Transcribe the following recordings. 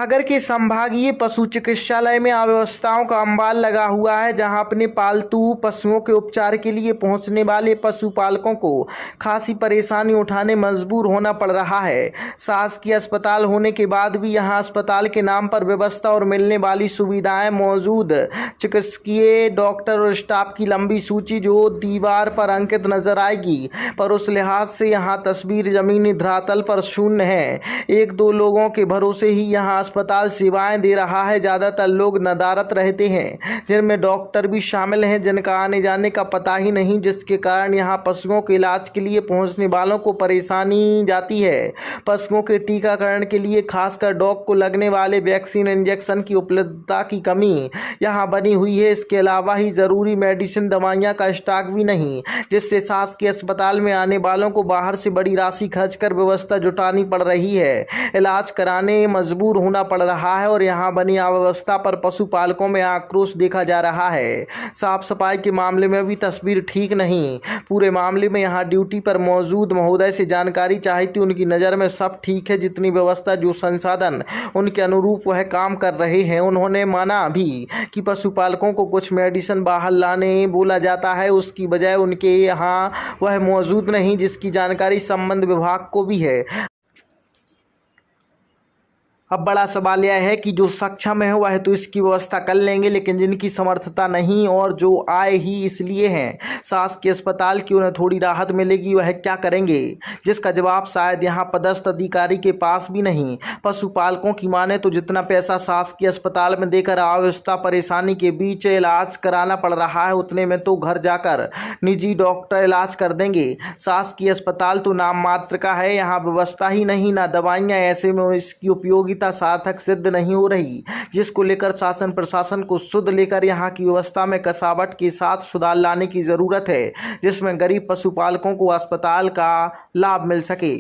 सागर के संभागीय पशु चिकित्सालय में अव्यवस्थाओं का अंबार लगा हुआ है, जहां अपने पालतू पशुओं के उपचार के लिए पहुंचने वाले पशुपालकों को खासी परेशानी उठाने मजबूर होना पड़ रहा है। शासकीय अस्पताल होने के बाद भी यहां अस्पताल के नाम पर व्यवस्था और मिलने वाली सुविधाएं मौजूद चिकित्सकीय डॉक्टर और स्टाफ की लंबी सूची जो दीवार पर अंकित नजर आएगी, पर उस लिहाज से यहां तस्वीर जमीनी धरातल पर शून्य है। एक दो लोगों के भरोसे ही यहाँ अस्पताल सेवाएं दे रहा है। ज़्यादातर लोग नदारत रहते हैं, जिनमें डॉक्टर भी शामिल हैं, जिनका आने जाने का पता ही नहीं, जिसके कारण यहाँ पशुओं के इलाज के लिए पहुँचने वालों को परेशानी जाती है। पशुओं के टीकाकरण के लिए खासकर डॉग को लगने वाले वैक्सीन इंजेक्शन की उपलब्धता की कमी यहाँ बनी हुई है। इसके अलावा ही ज़रूरी मेडिसिन दवाइयाँ का स्टॉक भी नहीं, जिससे शासकीय अस्पताल में आने वालों को बाहर से बड़ी राशि खर्च कर व्यवस्था जुटानी पड़ रही है। इलाज कराने मजबूर होना पड़ रहा है और यहाँ बनी अव्यवस्था पर पशुपालकों में आक्रोश देखा जा रहा है। साफ सफाई के मामले में भी तस्वीर ठीक नहीं। पूरे मामले में यहाँ ड्यूटी पर मौजूद महोदय से जानकारी चाही थी। उनकी नज़र में सब ठीक है, जितनी व्यवस्था जो संसाधन उनके अनुरूप वह काम कर रहे हैं। उन्होंने माना भी कि पशुपालकों को कुछ मेडिसिन बाहर लाने बोला जाता है, उसकी बजाय उनके यहाँ वह मौजूद नहीं, जिसकी जानकारी संबंध विभाग को भी है। अब बड़ा सवाल यह है कि जो सक्षम है वह तो इसकी व्यवस्था कर लेंगे, लेकिन जिनकी समर्थता नहीं और जो आए ही इसलिए हैं शासकीय अस्पताल की उन्हें थोड़ी राहत मिलेगी, वह क्या करेंगे, जिसका जवाब शायद यहाँ पदस्थ अधिकारी के पास भी नहीं। पशुपालकों की माने तो जितना पैसा शासकीय अस्पताल में देकर अव्यवस्था परेशानी के बीच इलाज कराना पड़ रहा है, उतने में तो घर जाकर निजी डॉक्टर इलाज कर देंगे। शासकीय अस्पताल तो नाम मात्र का है, यहाँ व्यवस्था ही नहीं, ना दवाइयाँ। ऐसे में इसकी उपयोगिता सार्थक सिद्ध नहीं हो रही, जिसको लेकर शासन प्रशासन को सुध लेकर यहाँ की व्यवस्था में कसावट के साथ सुधार लाने की जरूरत है, जिसमें गरीब पशुपालकों को अस्पताल का लाभ मिल सके।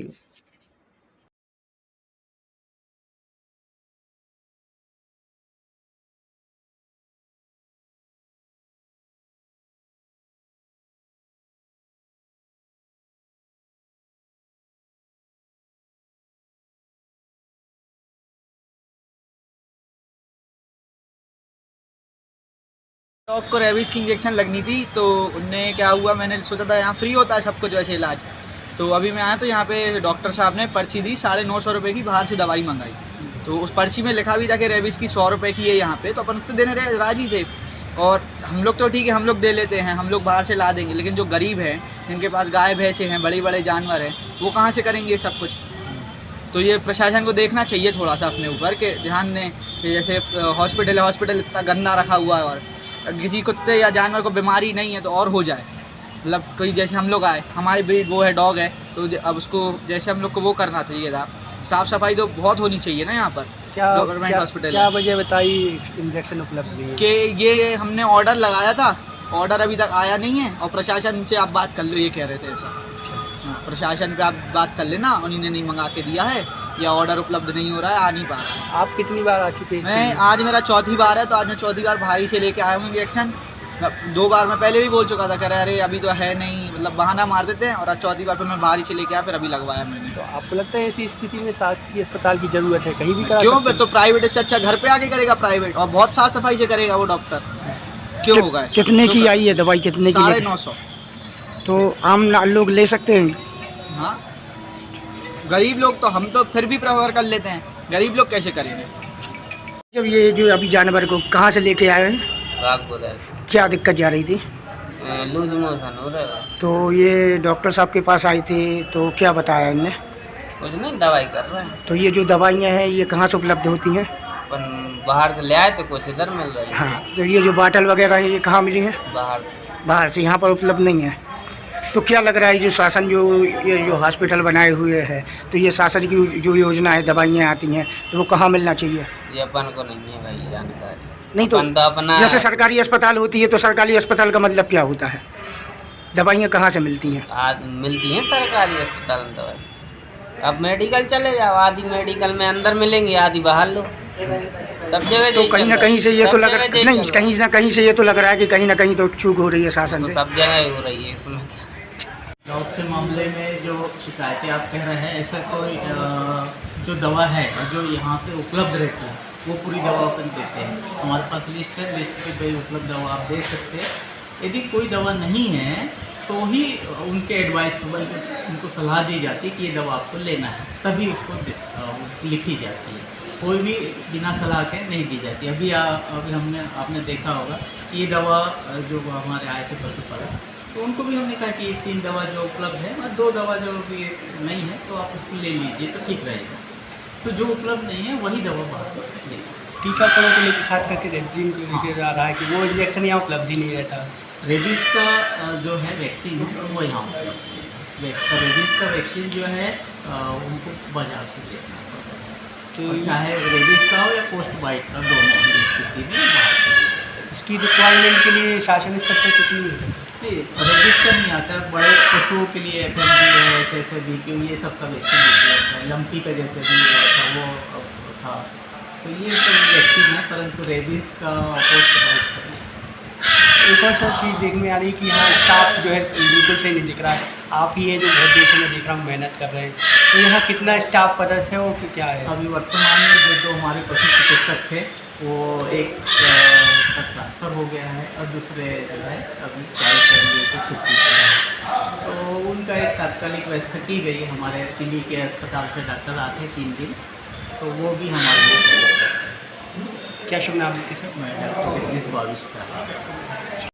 डॉग को रेबीज़ की इंजेक्शन लगनी थी, तो उनने क्या हुआ, मैंने सोचा था यहाँ फ्री होता है सब कुछ वैसे इलाज। तो अभी मैं आया तो यहाँ पे डॉक्टर साहब ने पर्ची दी, 950 रुपये की बाहर से दवाई मंगाई। तो उस पर्ची में लिखा भी था कि रेबीज़ की 100 रुपये की है यहाँ पे, तो अपन तो देने राजी थे। और हम लोग तो ठीक है, हम लोग दे लेते हैं, हम लोग बाहर से ला देंगे, लेकिन जो गरीब हैं, जिनके पास गाय भैंसे हैं, बड़े बड़े जानवर हैं, वो कहाँ से करेंगे ये सब कुछ। तो ये प्रशासन को देखना चाहिए थोड़ा सा अपने ऊपर के ध्यान दें कि जैसे हॉस्पिटल है, हॉस्पिटल इतना गंदा रखा हुआ है और किसी कुत्ते या जानवर को बीमारी नहीं है तो और हो जाए, मतलब कोई जैसे हम लोग आए, हमारी ब्रीड वो है, डॉग है, तो अब उसको जैसे हम लोग को वो करना चाहिए था। साफ़ सफाई तो बहुत होनी चाहिए ना यहाँ पर। क्या गवर्नमेंट हॉस्पिटल क्या वजह बताई इंजेक्शन उपलब्ध नहीं है? कि ये हमने ऑर्डर लगाया था, ऑर्डर अभी तक आया नहीं है और प्रशासन से आप बात कर लो, ये कह रहे थे ऐसा। हाँ, प्रशासन पे आप बात कर लेना, उन्होंने नहीं मंगा के दिया है या ऑर्डर उपलब्ध नहीं हो रहा है, आ नहीं पा रहा है। आप कितनी बार आ चुके हैं? मैं आज मेरा चौथी बार है, तो आज मैं चौथी बार भाई से लेके आया हूँ इंजेक्शन। 2 बार मैं पहले भी बोल चुका था, कह रहे अरे अभी तो है नहीं, मतलब बहाना मार देते हैं। और आज चौथी बार फिर मैं बाहर से लेके आया, फिर अभी लगवाया मैंने। तो आपको लगता है ऐसी स्थिति में शासकीय अस्पताल की ज़रूरत है? कहीं भी करा क्यों, सकते फिर तो प्राइवेट से अच्छा घर पे आके करेगा प्राइवेट, और बहुत साफ सफाई से करेगा वो डॉक्टर। क्यों होगा ऐसा? कितने की आई है दवाई? कितने की? 950। तो आम लोग ले सकते हैं? हाँ, गरीब लोग तो हम तो फिर भी प्रेफर कर लेते हैं, गरीब लोग कैसे करेंगे। जब ये जो अभी जानवर को कहाँ से लेके आए हैं? बागपुरा से। क्या दिक्कत जा रही थी? लूज मोशन हो रहा है। तो ये डॉक्टर साहब के पास आई थी, तो क्या बताया इनने? कुछ नहीं, दवाई कर रहे हैं। तो ये जो दवाइयाँ हैं ये कहाँ से उपलब्ध होती हैं? अपन बाहर से ले आए तो कुछ इधर मिल रही है। हाँ, तो ये जो बाटल वगैरह है ये कहाँ मिली हैं? बाहर से। बाहर से, यहाँ पर उपलब्ध नहीं है। तो क्या लग रहा है जो शासन ये जो हॉस्पिटल बनाए हुए हैं, तो ये शासन की जो योजना है, दवाइयाँ आती हैं, तो वो कहाँ मिलना चाहिए? ये अपन को नहीं है भाई जानकारी। नहीं तो अपना जैसे सरकारी अस्पताल होती है, तो सरकारी अस्पताल का मतलब क्या होता है? दवाइयाँ कहाँ से मिलती हैं? आज मिलती हैं सरकारी अस्पताल में दवाई। अब मेडिकल चले जाओ, आधी मेडिकल में अंदर मिलेंगी, आधी बाहर लो। सब जगह तो कहीं ना कहीं से ये तो लग रहा है, नहीं कहीं ना कहीं से ये तो लग रहा है कि कहीं ना कहीं तो चूक हो रही है शासन से। सब जगह हो रही है इसमें। डॉग के मामले में जो शिकायतें आप कह रहे हैं, ऐसा कोई जो दवा है और जो यहाँ से उपलब्ध रहती है वो पूरी दवा अपन देते हैं। हमारे पास लिस्ट है, लिस्ट पे उपलब्ध दवा आप दे सकते हैं। यदि कोई दवा नहीं है तो ही उनके एडवाइस पर बल्कि उनको सलाह दी जाती है कि ये दवा आपको लेना है, तभी उसको लिखी जाती है। कोई भी बिना सलाह के नहीं दी जाती। अभी आपने देखा होगा कि ये दवा जो हमारे आए थे पशुपालक, तो उनको भी हमने कहा कि ये 3 दवा जो उपलब्ध है और 2 दवा जो भी नहीं है तो आप उसको ले लीजिए तो ठीक रहेगा। तो जो उपलब्ध नहीं है वही दवा बाहर से ले। टीकाकरण को लेकर खास करके वैक्सीन को लेकर आ रहा है कि वो इंजेक्शन यहाँ उपलब्ध ही नहीं रहता। रेबीज़ का जो है वैक्सीन है वो यहाँ उपलब्ध है। रेबीज़ का वैक्सीन जो है उनको बाजार से लेना पड़ता है, तो चाहे रेबीज़ का हो या पोस्ट बाइट का, दोनों की स्थिति में बाहर से लेना पड़ता है। इसकी रिक्वायरमेंट के लिए शासन स्तर पर कुछ नहीं होता। रेबीज़ का नहीं आता है। बड़े पशुओं के लिए FMD है, जैसे BQ, ये सब का वैक्सीन उपलब्ध है। लंपी का जैसे भी था वो था, तो ये सब वैक्सीन है, परंतु रेबीज़ का पोस्ट बाइट का नहीं। एक और सर चीज़ देखने में आ रही है कि यहाँ स्टाफ जो है बिल्कुल सही नहीं दिख रहा है। आप ही है जो बहुत देर से मैं देख रहा हूँ मेहनत कर रहे हैं, तो यहाँ कितना स्टाफ पदस्थ है और क्या है? अभी वर्तमान में जो हमारे पशु चिकित्सक थे वो एक का ट्रांसफ़र हो गया है और दूसरे जो है अभी 40 फरवरी को छुट्टी पर है, तो उनका एक तात्कालिक व्यवस्था की गई। हमारे दिल्ली के अस्पताल से डॉक्टर आते 3 दिन, तो वो भी हमारे लिए क्या शुभ नाम है सर? मैं डॉक्टर जगदीश बाविस्ता।